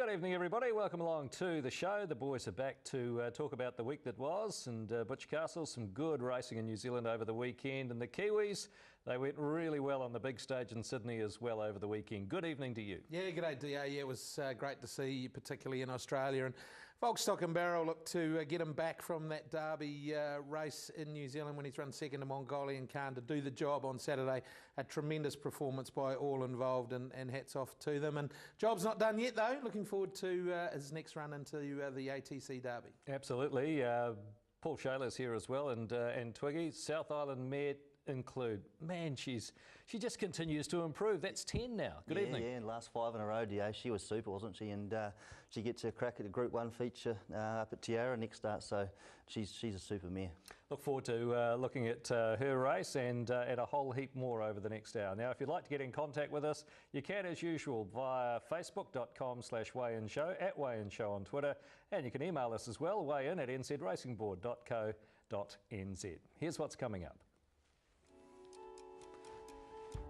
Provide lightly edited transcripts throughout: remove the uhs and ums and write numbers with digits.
Good evening, everybody. Welcome along to the show. The boys are back to talk about the week that was, and Butch Castle, some good racing in New Zealand over the weekend, and the Kiwis, they went really well on the big stage in Sydney as well over the weekend. Good evening to you. Yeah, g'day DA. Yeah, it was great to see you, particularly in Australia. And Volkstock and Barrel looked to get him back from that Derby race in New Zealand when he's run second to Mongolian Khan to do the job on Saturday. A tremendous performance by all involved, and hats off to them. And job's not done yet though. Looking forward to his next run into the ATC Derby. Absolutely. Paul Shayler's here as well, and Twiggy. South Island mare include. Man, she just continues to improve. That's 10 now. Good evening. Yeah, and last 5 in a row, DA. She was super, wasn't she? And she gets a crack at the Group 1 feature up at Tiara next start, so she's a super mare. Look forward to looking at her race and a whole heap more over the next hour. Now, if you'd like to get in contact with us, you can, as usual, via facebook.com/weighinshow, at weighinshow on Twitter, and you can email us as well, weighin@nzracingboard.co.nz. Here's what's coming up.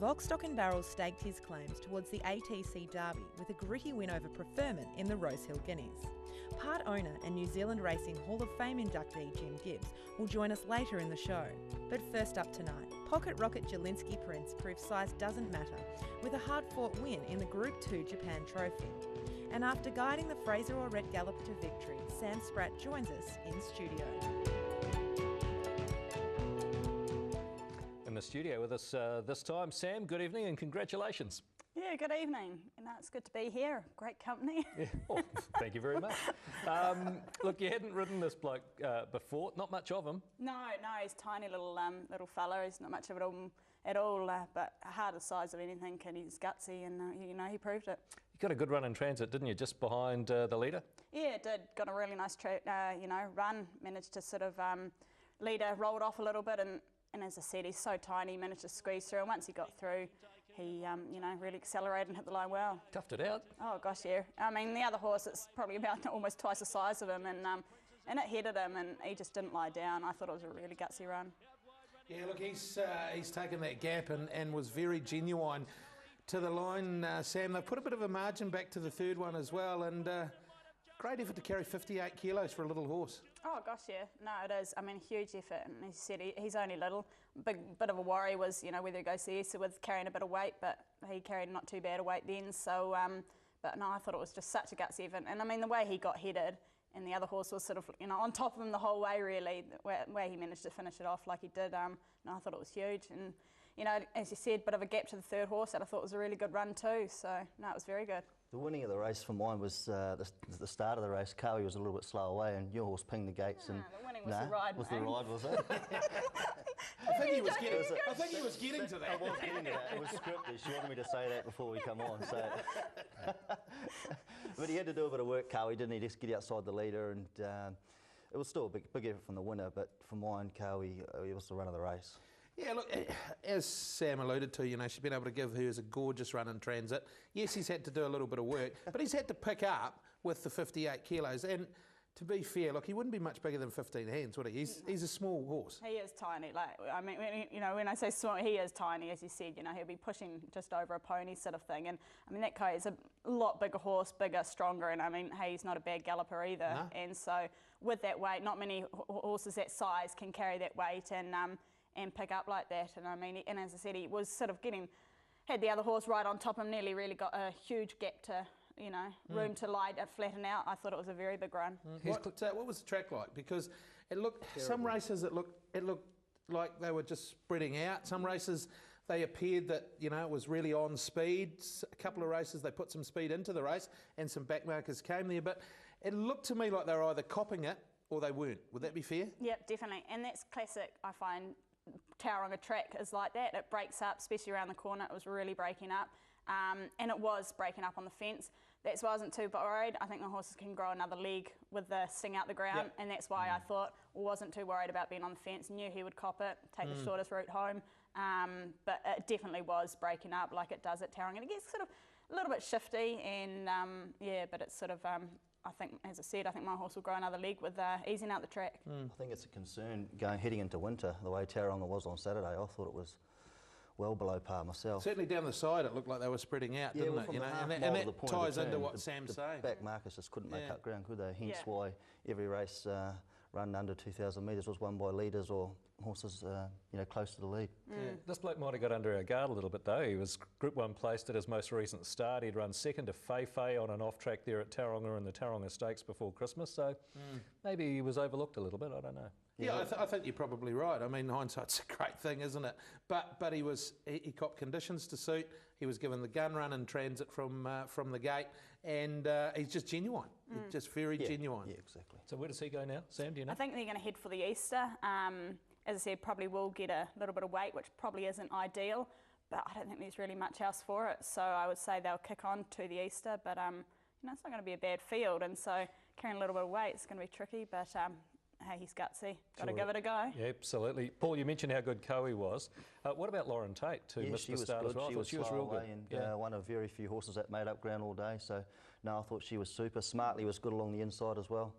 Volkstock and Barrel staked his claims towards the ATC Derby with a gritty win over Preferment in the Rosehill Guineas. Part owner and New Zealand Racing Hall of Fame inductee Jim Gibbs will join us later in the show. But first up tonight, pocket rocket Julinsky Prince proved size doesn't matter with a hard-fought win in the Group 2 Japan Trophy. And after guiding the Fraser or Red Galloper to victory, Sam Spratt joins us in studio. In the studio with us this time, Sam, good evening and congratulations. Yeah, good evening. It's good to be here. Great company. Yeah. Oh, thank you very much. Look, you hadn't ridden this bloke before, not much of him. No, he's a tiny little fella. He's not much of it at all, but hard the size of anything, and he's gutsy, and he proved it. You got a good run in transit, didn't you, just behind the leader? Yeah, it did. Got a really nice run. Managed to sort of leader rolled off a little bit, and as I said, he's so tiny, he managed to squeeze through, and once he got through, he really accelerated and hit the line well. Toughed it out. Oh gosh, yeah. I mean, the other horse, it's probably about almost twice the size of him, and it headed him, and he just didn't lie down. I thought it was a really gutsy run. Yeah, look, he's taken that gap and was very genuine to the line, Sam. They put a bit of a margin back to the third one as well, and great effort to carry 58 kilos for a little horse. Oh gosh, yeah. No, it is. I mean, huge effort. And as you said, he's only little. Bit of a worry was, whether he goes to ESA with carrying a bit of weight, but he carried not too bad a weight then. So, but no, I thought it was just such a gutsy effort. And I mean, the way he got headed, and the other horse was sort of, on top of him the whole way, really, where he managed to finish it off like he did. No, I thought it was huge. And, as you said, bit of a gap to the third horse that I thought was a really good run too. So, no, it was very good. The winning of the race for mine was the start of the race. Cowie was a little bit slow away, and your horse pinged the gates. The winning was the ride. Was the ride, was it? I think he was getting to that. I was getting to that. It was scripted. She wanted me to say that before we come on. So, but he had to do a bit of work, Cowie, didn't he? Just get outside the leader, and it was still a big effort from the winner. But for mine, Cowie, he was the run of the race. Yeah, look, as Sam alluded to, she's been able to give hers a gorgeous run in transit. Yes, he's had to do a little bit of work, but he's had to pick up with the 58 kilos. And to be fair, look, he wouldn't be much bigger than 15 hands, would he? He's a small horse. He is tiny. Like, I mean, when I say small, he is tiny, as you said. He'll be pushing just over a pony sort of thing. And I mean, that guy is a lot bigger horse, bigger, stronger. And I mean, hey, he's not a bad galloper either. No. And so with that weight, not many horses that size can carry that weight and pick up like that. And I mean, and as I said, he was sort of had the other horse right on top of him, nearly really got a huge gap to, room to lie, flatten out. I thought it was a very big run. What was the track like? Because it looked, terrible. Some races it looked like they were just spreading out. Some races they appeared that, it was really on speed. A couple of races they put some speed into the race and some backmarkers came there. But it looked to me like they were either copping it or they weren't. Would that be fair? Yep, definitely. And that's classic, I find. Tauranga track is like that. It breaks up, especially around the corner. It was really breaking up, and it was breaking up on the fence. That's why I wasn't too worried. I think the horses can grow another leg with the sting out the ground, yep. And that's why I thought wasn't too worried about being on the fence. Knew he would cop it, take the shortest route home, but it definitely was breaking up like it does at Tauranga. And it gets sort of a little bit shifty, and but it's sort of. I think, as I said, my horse will grow another leg with easing out the track. I think it's a concern heading into winter, the way Tauranga was on Saturday. I thought it was well below par myself. Certainly down the side, it looked like they were spreading out, Yeah, didn't well, it? from You the know, half and mile to that the point of ties the into turn, what Sam's saying. Back markers just couldn't make Yeah. up ground, could they? Hence Yeah. why every race run under 2,000 metres was won by leaders or horses, close to the lead. This bloke might have got under our guard a little bit though. He was Group 1 placed at his most recent start. He'd run second to Fei on an off-track there at Tauranga in the Tauranga Stakes before Christmas, so maybe he was overlooked a little bit, I don't know. Yeah, I think you're probably right. I mean, hindsight's a great thing, isn't it? But he copped conditions to suit. He was given the gun run in transit from the gate, and he's just genuine. He's just very genuine. Yeah, exactly. So where does he go now, Sam, do you know? I think they're going to head for the Easter. As I said, probably will get a little bit of weight, which probably isn't ideal, but I don't think there's really much else for it. So I would say they'll kick on to the Easter, but it's not going to be a bad field, and so carrying a little bit of weight is going to be tricky, but hey, he's gutsy. Got to give it a go. Yeah, absolutely. Paul, you mentioned how good Coe was. What about Lauren Tate, who missed the start as well? She was real slow good. away and one of very few horses that made up ground all day. So, no, I thought she was super. Smartly was good along the inside as well.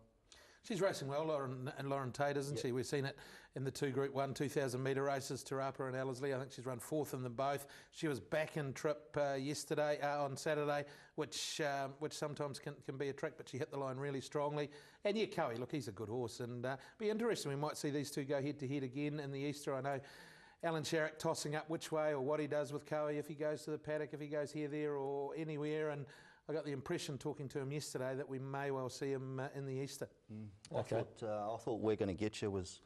She's racing well, Lauren Tate, isn't she? We've seen it in the two Group 1 2,000 metre races, Tarapa and Ellerslie. I think she's run fourth in them both. She was back in trip on Saturday, which sometimes can be a trick, but she hit the line really strongly. And yeah, Coe, look, he's a good horse, and be interesting. We might see these two go head to head again in the Easter. I know Alan Sharrock tossing up which way or what he does with Coe, if he goes to the paddock, if he goes here, there, or anywhere. And I got the impression talking to him yesterday that we may well see him in the Easter. Okay. I thought We're Gonna Get You was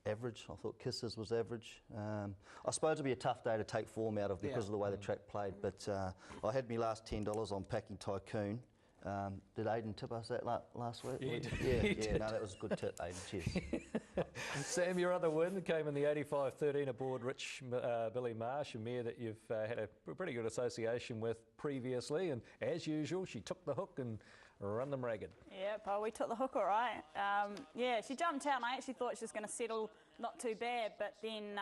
average. I thought Kisses was average. I suppose it'd be a tough day to take form out of because of the way the track played, but I had my last $10 on Packing Tycoon. Did Aidan tip us that last week? Yeah, Yeah, did. no, that was a good tip, Aidan. Cheers. Sam, your other win came in the 85-13 aboard Rich Billy Marsh, a mare that you've had a pretty good association with previously, and as usual, she took the hook and run them ragged. Yeah, Paul, we took the hook all right. Yeah, she jumped out and I actually thought she was going to settle not too bad, but then,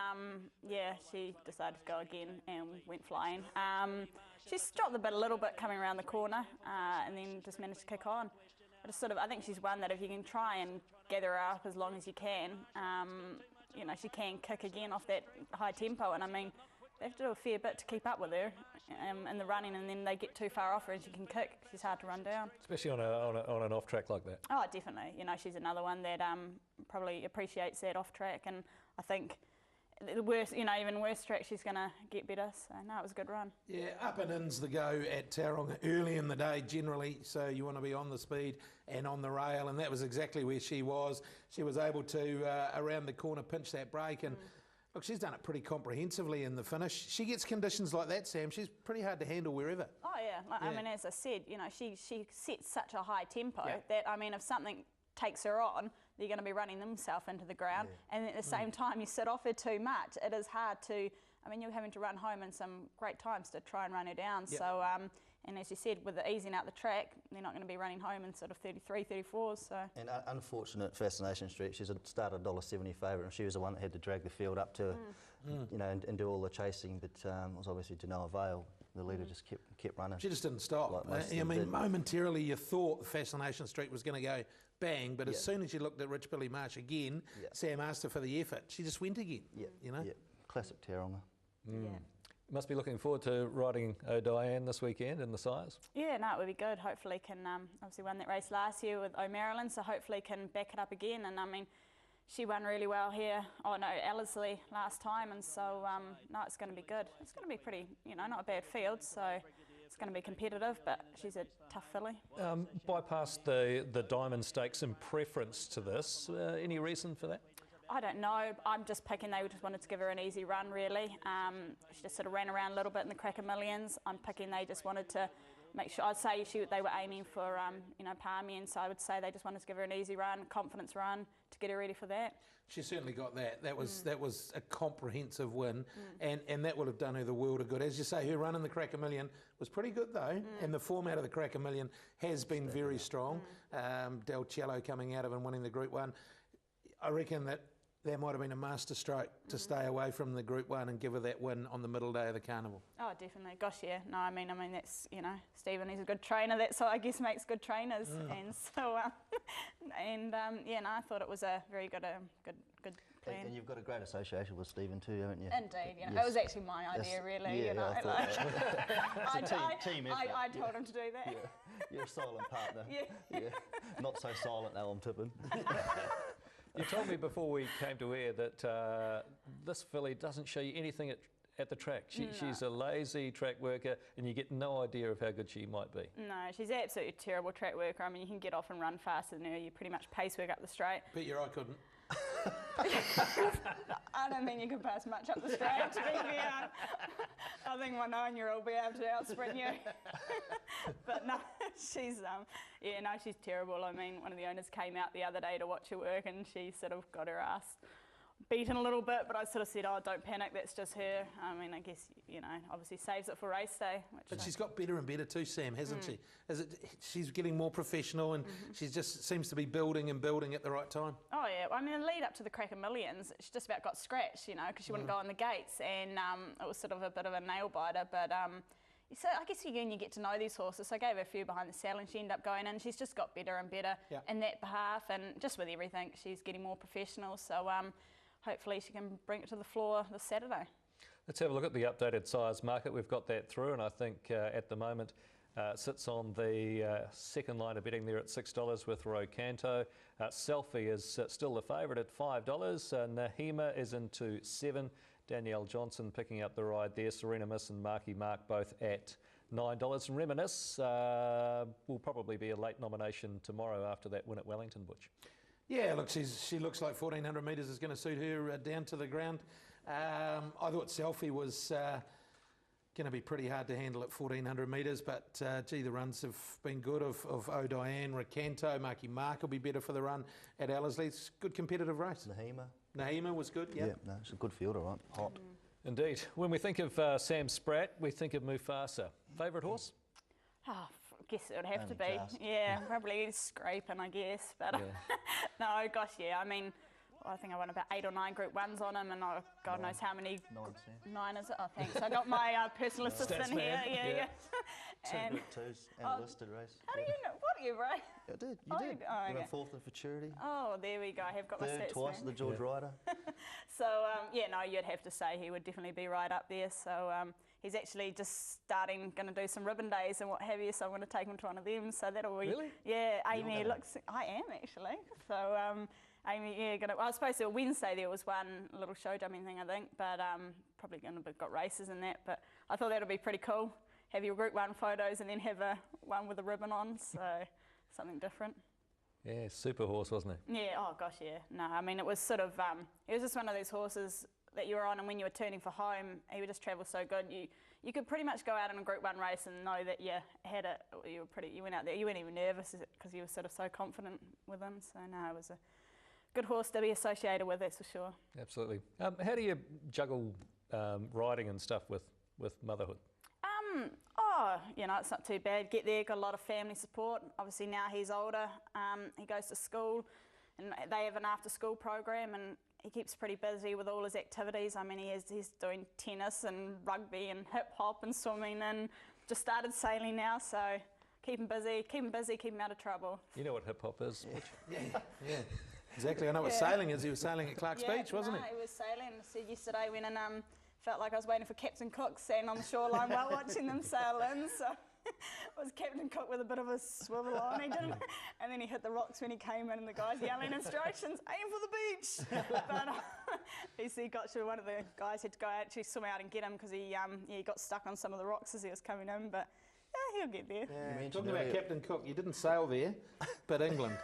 she decided to go again and went flying. She's dropped the bit a little bit coming around the corner and then just managed to kick on. I think she's one that if you can try and gather her up as long as you can, she can kick again off that high tempo, and I mean, they have to do a fair bit to keep up with her in the running, and then they get too far off her and she can kick. She's hard to run down. Especially on an off track like that. Oh, definitely. She's another one that probably appreciates that off track, and I think the worst, even worse track, she's going to get better. So no, it was a good run. Yeah, up and in's the go at Tauranga early in the day generally, so you want to be on the speed and on the rail, and that was exactly where she was. She was able to, around the corner, pinch that break, and look, she's done it pretty comprehensively in the finish. She gets conditions like that, Sam. She's pretty hard to handle wherever. Oh, yeah. I mean, as I said, she sets such a high tempo that, I mean, if something takes her on, they're going to be running themselves into the ground. And at the same time, you sit off her too much. It is hard to, you're having to run home in some great times to try and run her down. So, and as you said, with the easing out the track, they're not going to be running home in sort of 33, 34s. So. And unfortunate Fascination Street, she's started $1.70 favourite, and she was the one that had to drag the field up to, and do all the chasing, but it was obviously to no avail. The leader just kept running. She just didn't stop. Momentarily you thought Fascination Street was going to go bang, but as soon as you looked at Rich Billy Marsh again, Sam asked her for the effort. She just went again. Classic Tauranga. Must be looking forward to riding O'Diane this weekend in the Sires. Yeah, no, it would be good. Hopefully can, obviously won that race last year with O'Marilyn, so hopefully can back it up again. And I mean, she won really well here. Oh no, Ellerslie last time, and so no, it's going to be good. It's going to be pretty, not a bad field, so it's going to be competitive. But she's a tough filly. Bypassed the Diamond Stakes in preference to this. Any reason for that? I don't know. I'm just picking. They just wanted to give her an easy run, really. She just sort of ran around a little bit in the Cracker Millions. I'm picking. They just wanted to make sure. I'd say they were aiming for Palmy, and so I would say they just wanted to give her an easy run, confidence run to get her ready for that. She certainly got that. That was a comprehensive win, and that would have done her the world of good. As you say, her run in the Cracker Million was pretty good though, and the format of the Cracker Million has been very strong. Del Cielo coming out of and winning the Group 1. I reckon that there might have been a master stroke to stay away from the Group 1 and give her that win on the middle day of the carnival. Oh, definitely. Gosh, yeah. No, I mean that's, Stephen, he's a good trainer. That's what I guess makes good trainers. And so, I thought it was a very good plan. And you've got a great association with Stephen too, haven't you? Indeed, you know, Yes. it was actually my idea, really. Yeah, you know, I thought that. It's a team effort. I told him to do that. Yeah. You're a silent partner. Yeah. Not so silent now, I'm tipping. You told me before we came to air that this filly doesn't show you anything at the track. She's a lazy track worker, and you get no idea of how good she might be. No, she's absolutely a terrible track worker. I mean, you can get off and run faster than her. You pretty much pace work up the straight. Bet your I couldn't. I don't think you can pass much up the straight, to be fair. I think my 9-year-old will be able to outsprint you. But no, she's she's terrible. I mean, one of the owners came out the other day to watch her work, and she sort of got her ass beaten a little bit, but I sort of said, oh, don't panic, that's just her. I mean, I guess, you know, obviously saves it for race day. But she's got better and better too, Sam, hasn't she? She's getting more professional, and she just seems to be building and building at the right time. Oh, yeah. I mean, the lead up to the Cracker Millions, she just about got scratched, you know, because she wouldn't go on the gates, and it was sort of a bit of a nail biter, but so I guess again you get to know these horses. So I gave her a few behind the saddle, and she ended up going in. She's just got better and better in that behalf, and just with everything, she's getting more professional. So hopefully she can bring it to the floor this Saturday. Let's have a look at the updated size market. We've got that through, and I think at the moment sits on the second line of betting there at $6 with Rocanto. Selfie is still the favourite at $5. Nahima is into $7. Danielle Johnson picking up the ride there. Serena Miss and Marky Mark both at $9. And Reminisce will probably be a late nomination tomorrow after that win at Wellington, Butch. Yeah, look, she looks like 1,400 metres is going to suit her down to the ground. I thought Selfie was going to be pretty hard to handle at 1,400 metres, but gee, the runs have been good of O'Diane, Rocanto, Marky Mark will be better for the run at Ellerslie. It's a good competitive race. Nahima was good, yeah. Yeah, no, it's a good fielder, right? Hot. Indeed. When we think of Sam Spratt, we think of Mufasa. Favourite horse? Oh, I guess it would have to Only be. just. Yeah, probably scraping, I guess. But no, gosh, yeah. I mean, I think I won about 8 or 9 Group 1s on him, and God knows how many. 9 is it? Oh, thanks. I got my personal assistant Stats here. man. Yeah. 2 And Group 2s and a listed race. how do you know? What are you, Ray? I did. Oh, You you did. did. Oh, You okay. went 4th in futurity. Oh, there we go. I have got my 3rd stats twice man. the George Ryder. So, yeah, no, you'd have to say he would definitely be right up there. So, he's actually just going to do some ribbon days and what have you, so I'm going to take him to one of them. So that'll be... Really? Yeah, Amy looks... I am, actually. So, Amy, yeah, I was supposed to, Wednesday there was one little show jumping thing, I think, but probably going to be got races and that, but I thought that would be pretty cool. Have your Group 1 photos and then have one with a ribbon on, so something different. Yeah, super horse, wasn't he? Yeah, oh gosh, yeah. No, I mean, it was sort of, it was just one of those horses that you were on, and when you were turning for home, he would just travel so good. You could pretty much go out in a Group 1 race and know that you had it. You went out there, you weren't even nervous because you were sort of so confident with him. So no, it was a good horse to be associated with, that's for sure. Absolutely. How do you juggle riding and stuff with motherhood? Oh, you know, it's not too bad. Get there, got a lot of family support. Obviously now he's older, he goes to school and they have an after school program, and he keeps pretty busy with all his activities. I mean, he's doing tennis and rugby and hip hop and swimming, and just started sailing now, so keep him busy, keep him out of trouble. You know what hip hop is, Butch? Yeah, exactly. I know what sailing is. He was sailing at Clark's Beach, wasn't he was sailing. So yesterday went and felt like I was waiting for Captain Cook standing on the shoreline while watching them sail in. So it was Captain Cook with a bit of a swivel on. He didn't, and then he hit the rocks when he came in, and the guys yelling instructions, aim for the beach. But he got one of the guys had to go actually swim out and get him because he got stuck on some of the rocks as he was coming in. But yeah, he'll get there. Yeah. Talking about Captain Cook, you didn't sail there, but England.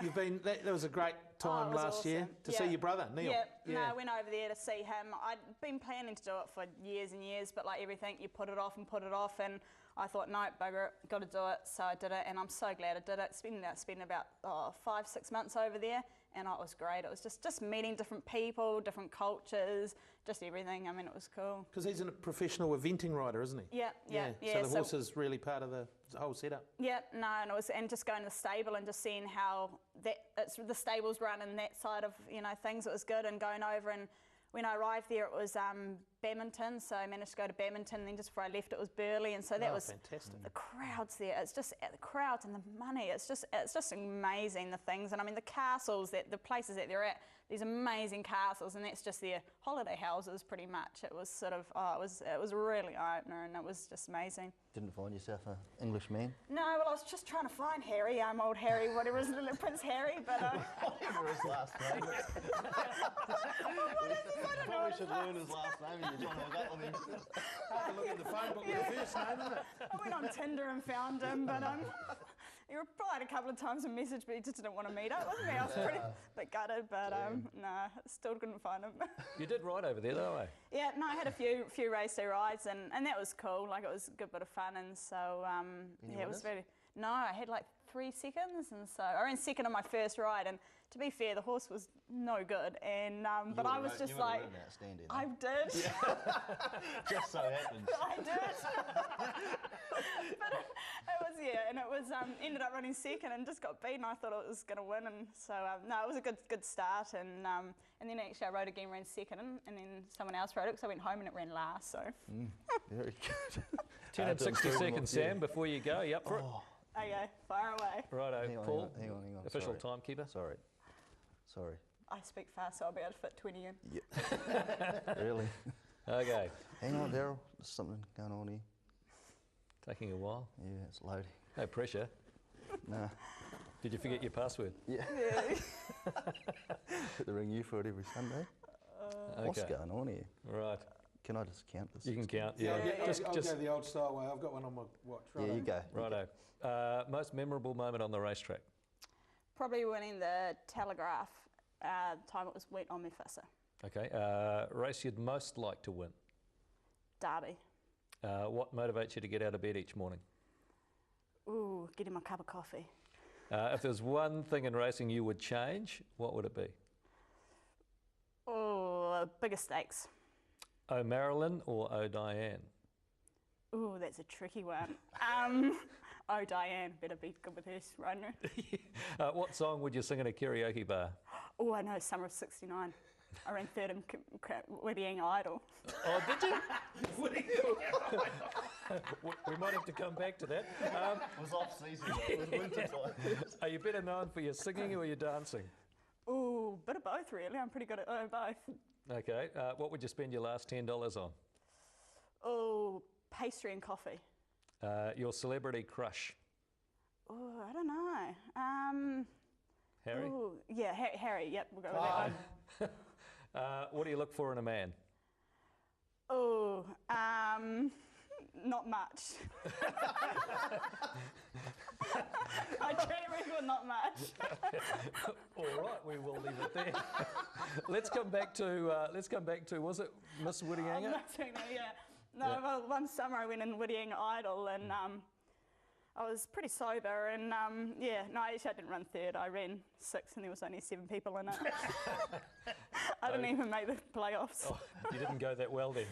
You've been. That was a great time last year to see your brother Neil. No, I went over there to see him. I'd been planning to do it for years and years, but like everything, you put it off, and I thought, no, bugger it, got to do it. So I did it, and I'm so glad I did it. Spent about 5-6 months over there, and it was great. It was just meeting different people, different cultures, just everything. I mean, it was cool. Because he's a professional eventing rider, isn't he? Yeah. So the horse is really part of the whole setup. Yeah, no, and just going to the stable and just seeing how the stables run and that side of things. It was good, and going over, and when I arrived there, it was Badminton, so I managed to go to Badminton, and then just before I left, it was Burley, and so that was fantastic. The crowds there. It's just the crowds and the money. It's just amazing, the things, and I mean the castles, the places that they're at. these amazing castles, and that's just their holiday houses pretty much. It was sort of, it was really eye-opener, and it was just amazing. Didn't find yourself an English man? No, well, I was just trying to find Harry, old Harry, whatever his little Prince Harry, but... Whatever his last name is. You probably should learn his last name and you're trying to hook up with him. Have a look at the phone book with the first name, isn't it? I went on Tinder and found him, but he replied a couple of times and messaged, but he just didn't want to meet up with me. I was pretty bit gutted, but no, still couldn't find him. You did ride over there, though, eh? Yeah, no, I had a few race day rides, and that was cool. Like, it was a good bit of fun, and so yeah, it was really. No, I had like 3 seconds, and so I ran second on my first ride. And to be fair, the horse was no good, and but I was just like, I did. Just so happened. I did. But it was, yeah, and it was ended up running second and just got beaten. I thought it was going to win, and so no, it was a good start, and then actually I rode again, ran second, and then someone else rode it, so I went home and it ran last. So very good. 10 and 60 seconds, Sam, before you go. You up for it? Okay, far away. Righto, Paul. Hang on. Official timekeeper. Sorry. I speak fast, so I'll be able to fit 20 in. Yeah. Really? Okay. Hang on, Daryl. There's something going on here. Taking a while. Yeah, it's loading. No pressure. Nah. Did you forget your password? Yeah. Have to ring you for it every Sunday. What's going on here? Right. Can I just count this? You can count, yeah. I'll go the old style way. I've got one on my watch. Yeah, you go. Righto. Most memorable moment on the racetrack? Probably winning the Telegraph time it was wet on Mufasa. Okay. Race you'd most like to win? Derby. What motivates you to get out of bed each morning? Ooh, getting my cup of coffee. If there's one thing in racing you would change, what would it be? Oh, bigger stakes. Oh Marilyn or Oh Diane? Ooh, that's a tricky one. Oh, Diane, better be good with her, right? What song would you sing in a karaoke bar? Oh, I know, Summer of '69. I ran third in Wedding Idol. Oh, did you? We might have to come back to that. It was off season. It was winter time. Are you better known for your singing or your dancing? Ooh, bit of both, really. I'm pretty good at both. Okay. What would you spend your last $10 on? Oh, pastry and coffee. Your celebrity crush? Oh, I don't know. Harry? Ooh, yeah, Harry. Yep, we'll go with that one. What do you look for in a man? Oh, not much. I can't reckon not much. All right, we will leave it there. Let's come back to was it Miss Whittianga? Yeah. No, well, one summer I went in Whittianga Idol, and I was pretty sober, and yeah, no, actually I didn't run third. I ran sixth, and there was only 7 people in it. I didn't even make the playoffs. Oh, you didn't go that well then.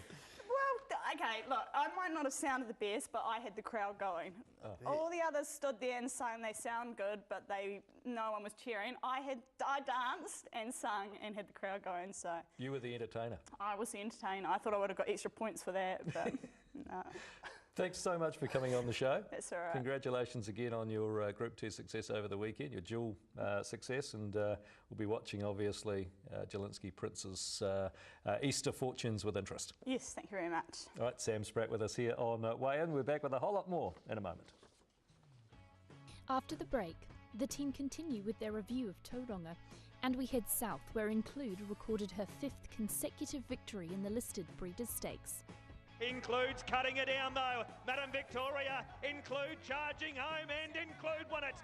Well, okay, look, I might not have sounded the best, but I had the crowd going. Oh. All the others stood there and sang they sound good, but no one was cheering. I danced and sung and had the crowd going, so. You were the entertainer. I was the entertainer. I thought I would have got extra points for that, but no. Thanks so much for coming on the show. That's all right. Congratulations again on your Group 2 success over the weekend, your dual success, and we'll be watching, obviously, Julinsky Prince's Easter fortunes with interest. Yes, thank you very much. All right, Sam Spratt with us here on Weigh In. We're back with a whole lot more in a moment. After the break, the team continue with their review of Tauranga, and we head south where Include recorded her 5th consecutive victory in the listed Breeders' Stakes. Include's cutting it down though. Madam Victoria, Include charging home, and Include won it.